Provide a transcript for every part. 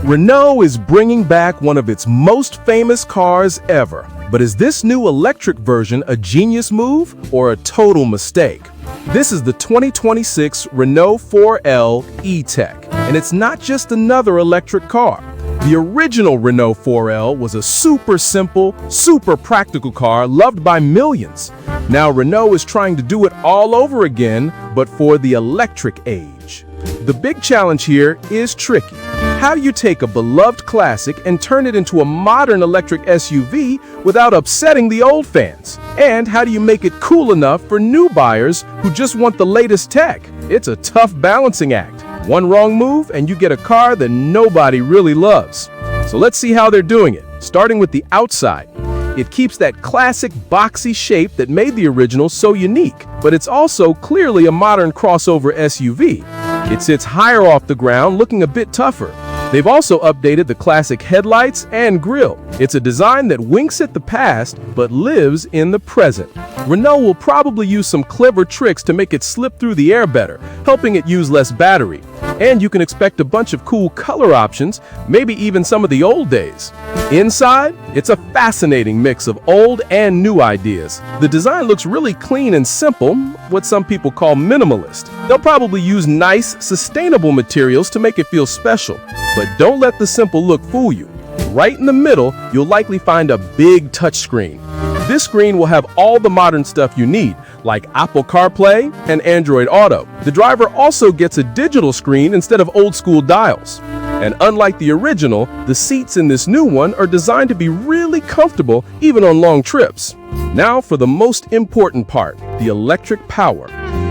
Renault is bringing back one of its most famous cars ever. But is this new electric version a genius move or a total mistake? This is the 2026 Renault 4L E-Tech, and it's not just another electric car. The original Renault 4L was a super simple, super practical car loved by millions. Now Renault is trying to do it all over again, but for the electric age. The big challenge here is tricky. How do you take a beloved classic and turn it into a modern electric SUV without upsetting the old fans? And how do you make it cool enough for new buyers who just want the latest tech? It's a tough balancing act. One wrong move and you get a car that nobody really loves. So let's see how they're doing it, starting with the outside. It keeps that classic boxy shape that made the original so unique, but it's also clearly a modern crossover SUV. It sits higher off the ground, looking a bit tougher. They've also updated the classic headlights and grille. It's a design that winks at the past, but lives in the present. Renault will probably use some clever tricks to make it slip through the air better, helping it use less battery. And you can expect a bunch of cool color options, maybe even some of the old days. Inside, it's a fascinating mix of old and new ideas. The design looks really clean and simple, what some people call minimalist. They'll probably use nice, sustainable materials to make it feel special. But don't let the simple look fool you. Right in the middle, you'll likely find a big touchscreen. This screen will have all the modern stuff you need, like Apple CarPlay and Android Auto. The driver also gets a digital screen instead of old-school dials. And unlike the original, the seats in this new one are designed to be really comfortable even on long trips. Now for the most important part, the electric power.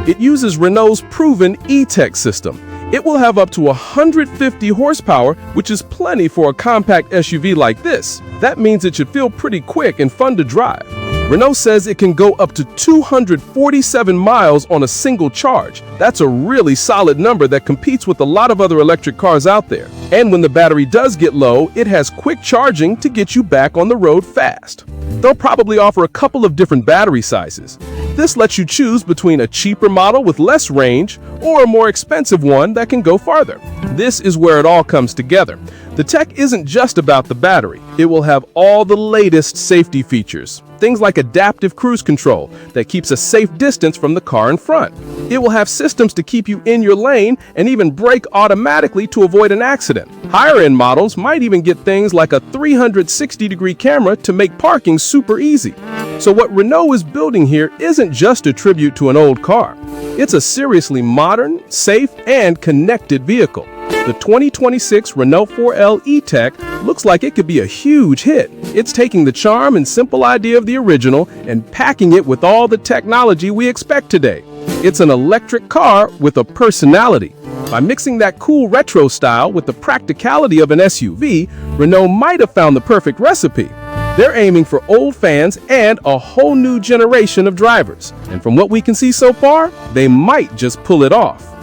It uses Renault's proven E-Tech system. It will have up to 150 horsepower, which is plenty for a compact SUV like this. That means it should feel pretty quick and fun to drive. Renault says it can go up to 247 miles on a single charge. That's a really solid number that competes with a lot of other electric cars out there. And when the battery does get low, it has quick charging to get you back on the road fast. They'll probably offer a couple of different battery sizes. This lets you choose between a cheaper model with less range or a more expensive one that can go farther. This is where it all comes together. The tech isn't just about the battery. It will have all the latest safety features. Things like adaptive cruise control that keeps a safe distance from the car in front. It will have systems to keep you in your lane and even brake automatically to avoid an accident. Higher-end models might even get things like a 360-degree camera to make parking super easy. So what Renault is building here isn't just a tribute to an old car. It's a seriously modern, safe, and connected vehicle. The 2026 Renault 4L E-Tech looks like it could be a huge hit. It's taking the charm and simple idea of the original and packing it with all the technology we expect today. It's an electric car with a personality. By mixing that cool retro style with the practicality of an SUV, Renault might have found the perfect recipe. They're aiming for old fans and a whole new generation of drivers. And from what we can see so far, they might just pull it off.